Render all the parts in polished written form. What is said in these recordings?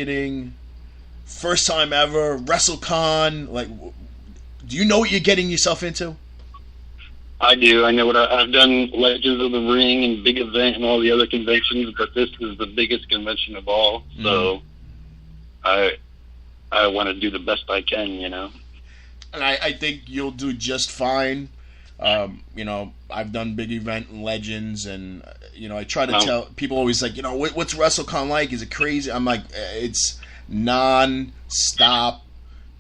getting first time ever Wrestlecon? Like, do you know what you're getting yourself into? I do. I know what I've done. Legends of the Ring and Big Event and all the other conventions, but this is the biggest convention of all. So I want to do the best I can, And I think you'll do just fine. I've done Big Event and Legends, and I try to tell people always like, what's WrestleCon like? Is it crazy? I'm like, it's non-stop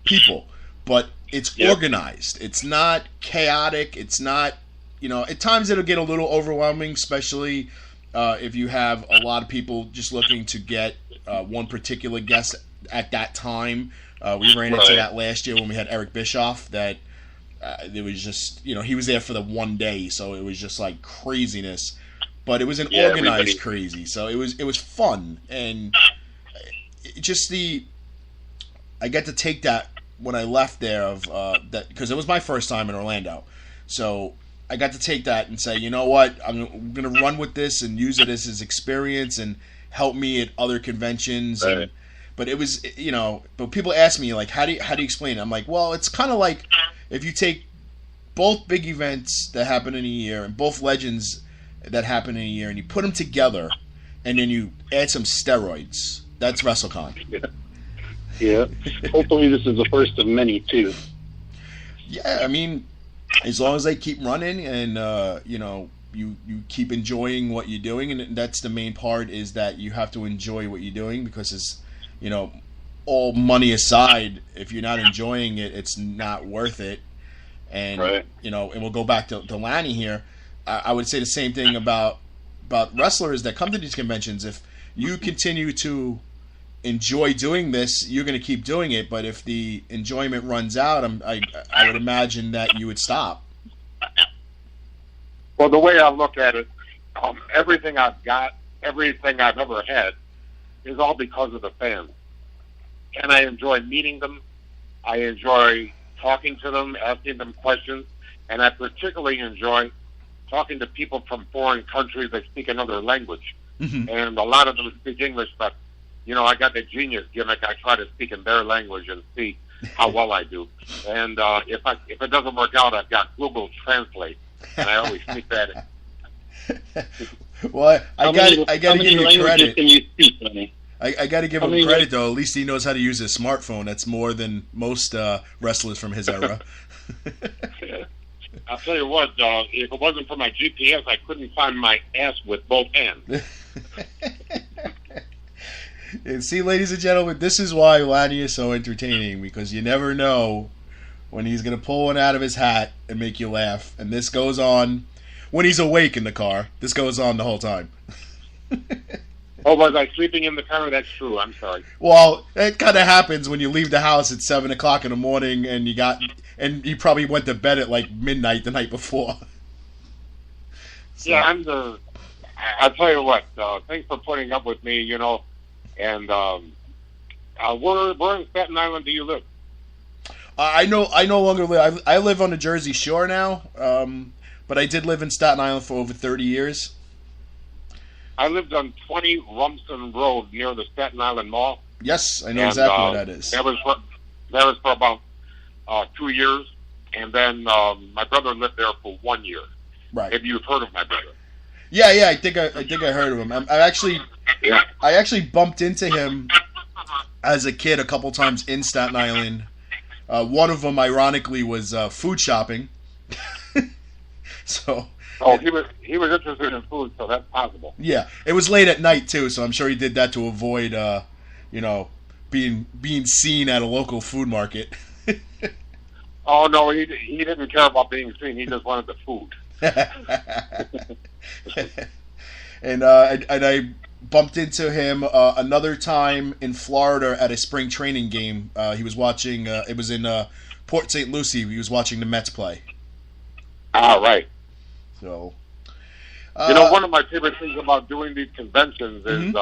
people, but it's organized. It's not chaotic. It's not, at times it'll get a little overwhelming, especially if you have a lot of people just looking to get one particular guest at that time. We ran into that last year when we had Eric Bischoff. That it was just, he was there for the one day, so it was just like craziness. But it was an organized crazy, so it was fun, and just I get to take that when I left there of that, because it was my first time in Orlando, so I got to take that and say, you know what, I'm gonna run with this and use it as his experience and help me at other conventions. Right. But it was, but people ask me like, how do you explain it? I'm like, well, it's kind of like if you take both big events that happen in a year and both legends that happen in a year and you put them together and then you add some steroids. That's WrestleCon. Yeah. Hopefully this is the first of many too. Yeah, I mean, as long as they keep running and you keep enjoying what you're doing, and that's the main part, is that you have to enjoy what you're doing, because it's, all money aside, if you're not enjoying it, it's not worth it. And and we'll go back to Lanny here. I would say the same thing about wrestlers that come to these conventions. If you continue to enjoy doing this, you're going to keep doing it. But if the enjoyment runs out, I would imagine that you would stop. Well, the way I look at it, everything I've got, everything I've ever had, is all because of the fans. And I enjoy meeting them. I enjoy talking to them, asking them questions. And I particularly enjoy talking to people from foreign countries that speak another language. Mm-hmm. And a lot of them speak English, but, I got the genius gimmick. I try to speak in their language and see how well I do. And if it doesn't work out, I've got Google Translate, and I always speak that. Well, I got to give you credit. Can you speak, Lenny? I got to give him credit, though. At least he knows how to use his smartphone. That's more than most wrestlers from his era. I'll tell you what, if it wasn't for my GPS, I couldn't find my ass with both hands. And see, ladies and gentlemen, this is why Lanny is so entertaining, because you never know when he's going to pull one out of his hat and make you laugh. And this goes on when he's awake in the car. This goes on the whole time. Oh, was I sleeping in the car? That's true. I'm sorry. Well, it kind of happens when you leave the house at 7 o'clock in the morning and you probably went to bed at like midnight the night before. So. Yeah, I'll tell you what, thanks for putting up with me, and where in Staten Island do you live? I no longer live. I live on the Jersey Shore now, but I did live in Staten Island for over 30 years. I lived on 20 Rumson Road near the Staten Island Mall. Yes, I know exactly where that is. That was for about 2 years, and then my brother lived there for 1 year. Right. Maybe you've heard of my brother. Yeah, I think I heard of him. I actually bumped into him as a kid a couple times in Staten Island. One of them, ironically, was food shopping. So. Oh, he was interested in food, so that's possible. Yeah, it was late at night too, so I'm sure he did that to avoid, being seen at a local food market. Oh no, he didn't care about being seen. He just wanted the food. And I bumped into him another time in Florida at a spring training game. He was watching. It was in Port St. Lucie. He was watching the Mets play. Ah, right. So, one of my favorite things about doing these conventions is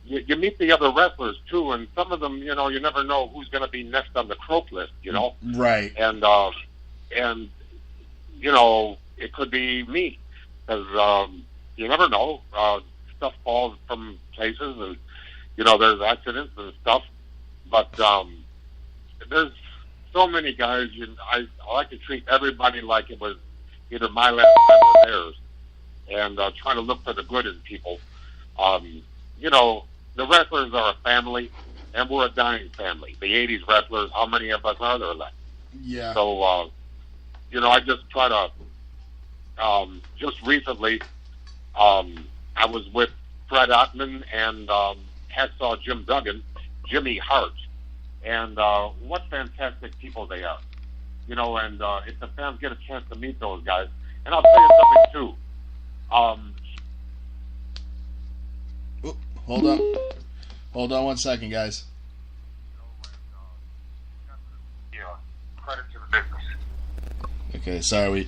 you meet the other wrestlers too, and some of them, you never know who's going to be next on the croak list, Right. And it could be me, because you never know. Stuff falls from places, and there's accidents and stuff, but there's so many guys. I like to treat everybody like it was either my last time or theirs, and try to look for the good in people. The wrestlers are a family, and we're a dying family. The 80s wrestlers, how many of us are there left? Yeah. So, I just try to, just recently, I was with Fred Ottman and Hacksaw Jim Duggan, Jimmy Hart, and what fantastic people they are. And if the fans get a chance to meet those guys, and I'll tell you something too. Hold on 1 second, guys. Credit to the business. Okay, sorry, we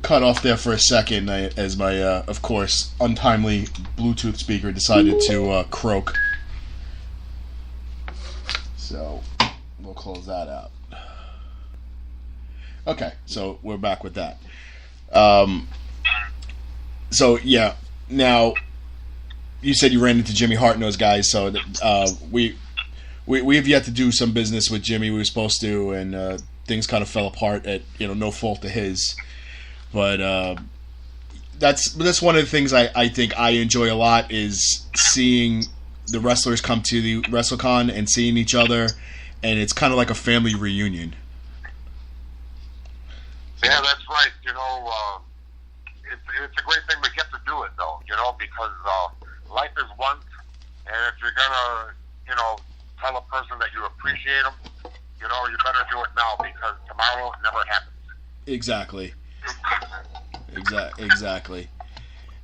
cut off there for a second as my, of course, untimely Bluetooth speaker decided to croak. So, we'll close that out. Okay, so we're back with that. So, yeah, now, you said you ran into Jimmy Hart and those guys, so we have yet to do some business with Jimmy. We were supposed to, and things kind of fell apart at no fault of his. But that's one of the things I think I enjoy a lot is seeing the wrestlers come to the Wrestlecon and seeing each other, and it's kind of like a family reunion. Yeah, that's right. It's a great thing we get to do it, though, because life is one, and if you're going to, tell a person that you appreciate them, you better do it now because tomorrow it never happens. Exactly. Exactly.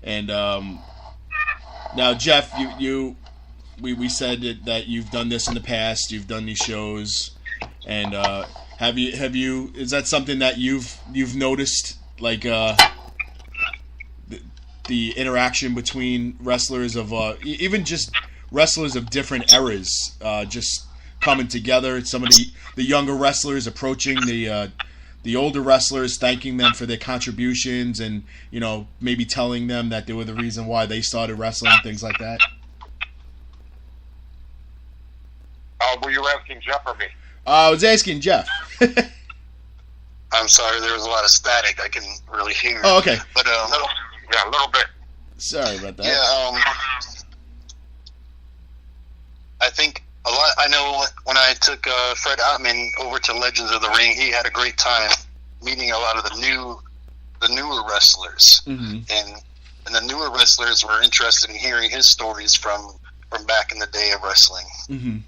And now, Jeff, we said that you've done this in the past. You've done these shows, and have you? Is that something that you've noticed, like the interaction between wrestlers of even just wrestlers of different eras, just coming together? Some of the younger wrestlers approaching the older wrestlers, thanking them for their contributions, and maybe telling them that they were the reason why they started wrestling, things like that. Were you asking Jeff or me? I was asking Jeff. I'm sorry, there was a lot of static. I can really hear. Oh, okay. But a little bit. Sorry about that. Yeah, I think a lot. I know when I took Fred Ottman over to Legends of the Ring, he had a great time meeting a lot of the newer wrestlers, mm-hmm. and the newer wrestlers were interested in hearing his stories from back in the day of wrestling. Mm-hmm.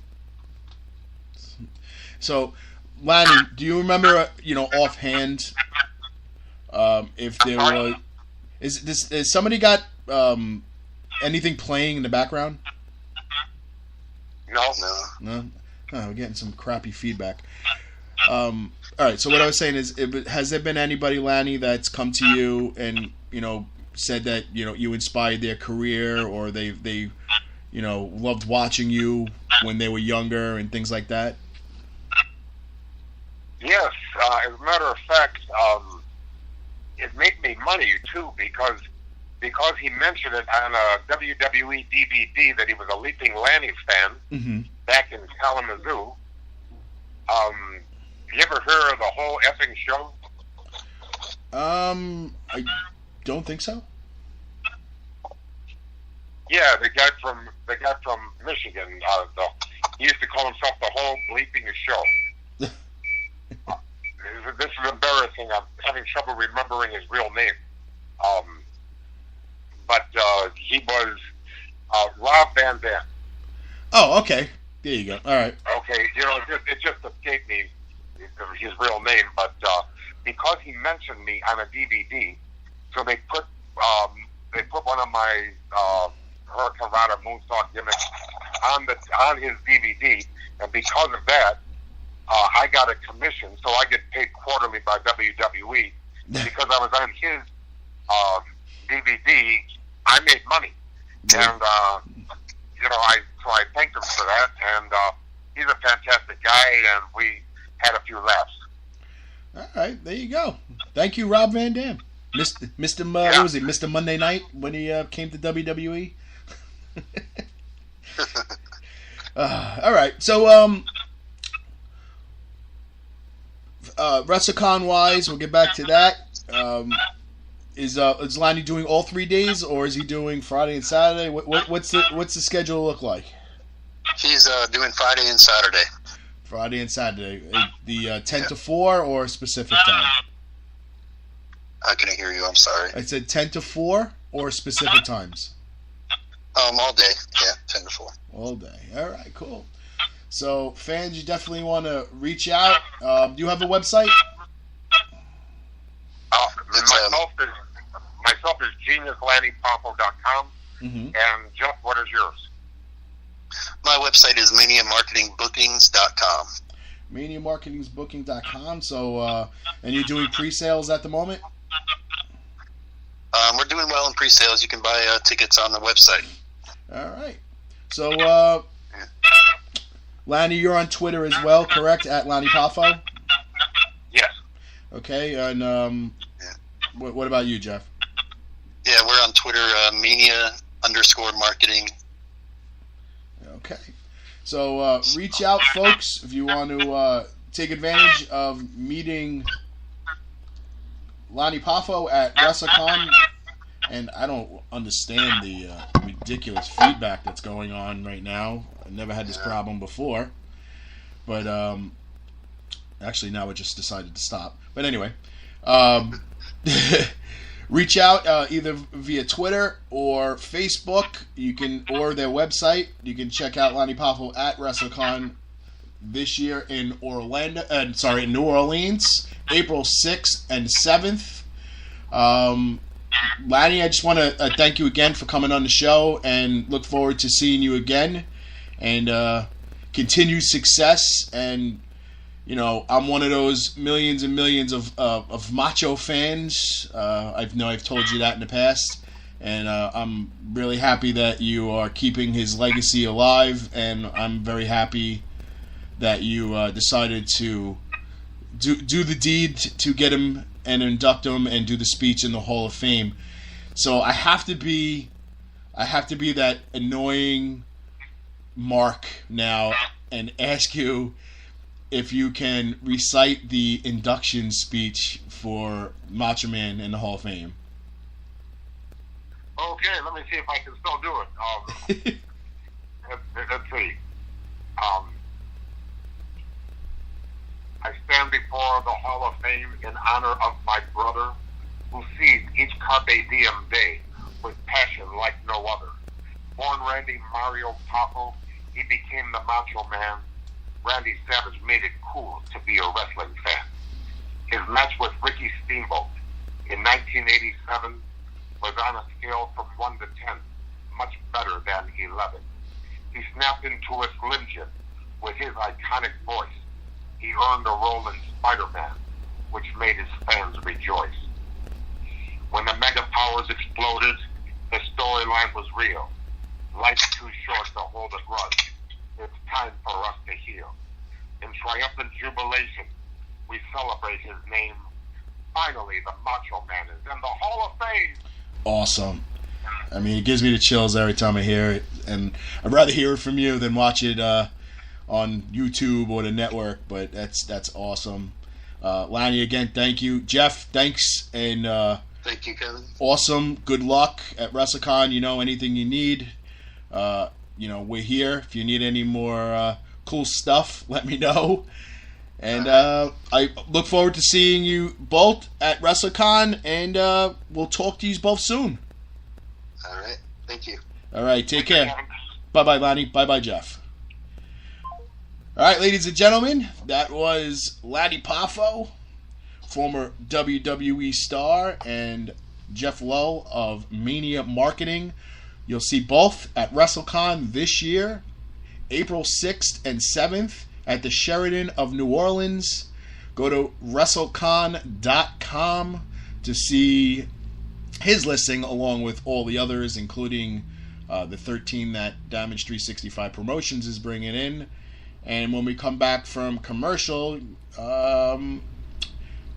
So, Lanny, do you remember, offhand, if there was, is somebody got anything playing in the background? No. No? Oh, we're getting some crappy feedback. All right, so what I was saying is, has there been anybody, Lanny, that's come to you and, said that, you inspired their career, or they loved watching you when they were younger and things like that? Yes, as a matter of fact, it made me money too because he mentioned it on a WWE DVD that he was a Leaping Lanny fan mm-hmm. back in Kalamazoo. You ever heard of the whole effing show? I don't think so. Yeah, the guy from Michigan. He used to call himself the whole bleeping show. This is embarrassing. I'm having trouble remembering his real name. But he was Rob Van Dam. Oh, okay. There you go. All right. Okay, it just escaped me his real name, but because he mentioned me on a DVD, so they put one of my Hurricane Rana moonsault gimmicks on his DVD, and because of that, I got a commission, so I get paid quarterly by WWE because I was on his DVD. I made money, and I thanked him for that. And he's a fantastic guy, and we had a few laughs. All right, there you go. Thank you, Rob Van Dam, Mr. What was he, Mr. Monday Night when he came to WWE? All right. So, Wrestlecon wise, we'll get back to that. Is Lanny doing all 3 days, or is he doing Friday and Saturday? What's the schedule look like? He's doing Friday and Saturday. Friday and Saturday. The 10 to 4 or a specific time? I couldn't hear you. I'm sorry. I said 10 to 4 or specific times? All day. Yeah, 10 to 4. All day. All right, cool. So, fans, you definitely want to reach out. Do you have a website? Myself is geniuslannypoffo.com. Mm-hmm. And Jeff, what is yours? My website is maniamarketingbookings.com. Maniamarketingsbooking.com. So, and you're doing pre-sales at the moment? We're doing well in pre-sales. You can buy tickets on the website. All right. So, Lanny, you're on Twitter as well, correct? At Lanny Poffo? Yes. Okay, and what about you, Jeff? Yeah, we're on Twitter, mania_marketing. Okay. So, reach out, folks, if you want to take advantage of meeting Lanny Poffo at Wrestlecon. And I don't understand the ridiculous feedback that's going on right now. I never had this problem before. But, actually, now it just decided to stop. But anyway, reach out either via Twitter or Facebook. You can, or their website. You can check out Lanny Poffo at WrestleCon this year in New Orleans, April 6th and 7th. Lanny, I just want to thank you again for coming on the show and look forward to seeing you again and continued success. And you know, I'm one of those millions and millions of macho fans. I've told you that in the past, and I'm really happy that you are keeping his legacy alive. And I'm very happy that you decided to do the deed to get him and induct him and do the speech in the Hall of Fame. So I have to be that annoying Mark now and ask you if you can recite the induction speech for Macho Man in the Hall of Fame. Okay, let me see if I can still do it. Let's see. I stand before the Hall of Fame in honor of my brother, who seized each Carpe Diem day with passion like no other. Born Randy Mario Poffo, he became the Macho Man. Randy Savage made it cool to be a wrestling fan. His match with Ricky Steamboat in 1987 was on a scale from 1 to 10, much better than 11. He snapped into a Slim Jim with his iconic voice. He earned a role in Spider-Man, which made his fans rejoice. When the Mega Powers exploded, the storyline was real. Life's too short to hold a grudge. It's time for us to heal. In triumphant jubilation, we celebrate his name. Finally, the Macho Man is in the Hall of Fame. Awesome. I mean, it gives me the chills every time I hear it, and I'd rather hear it from you than watch it on YouTube or the network. But that's awesome. Lanny, again, thank you. Jeff, thanks, and thank you, Kevin. Awesome. Good luck at WrestleCon. You know, anything you need, we're here. If you need any more cool stuff, let me know. And I look forward to seeing you both at WrestleCon, and we'll talk to you both soon. All right. Thank you. All right. Take care. Bye-bye, Lanny. Bye-bye, Jeff. All right, ladies and gentlemen, that was Lanny Poffo, former WWE star, and Jeff Lull of Mania Marketing. You'll see both at WrestleCon this year, April 6th and 7th at the Sheraton of New Orleans. Go to WrestleCon.com to see his listing along with all the others, including the 13 that Damage 365 Promotions is bringing in. And when we come back from commercial, right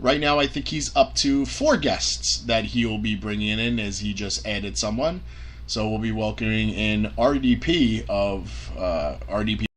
now I think he's up to 4 guests that he'll be bringing in, as he just added someone. So we'll be welcoming in RDP of RDP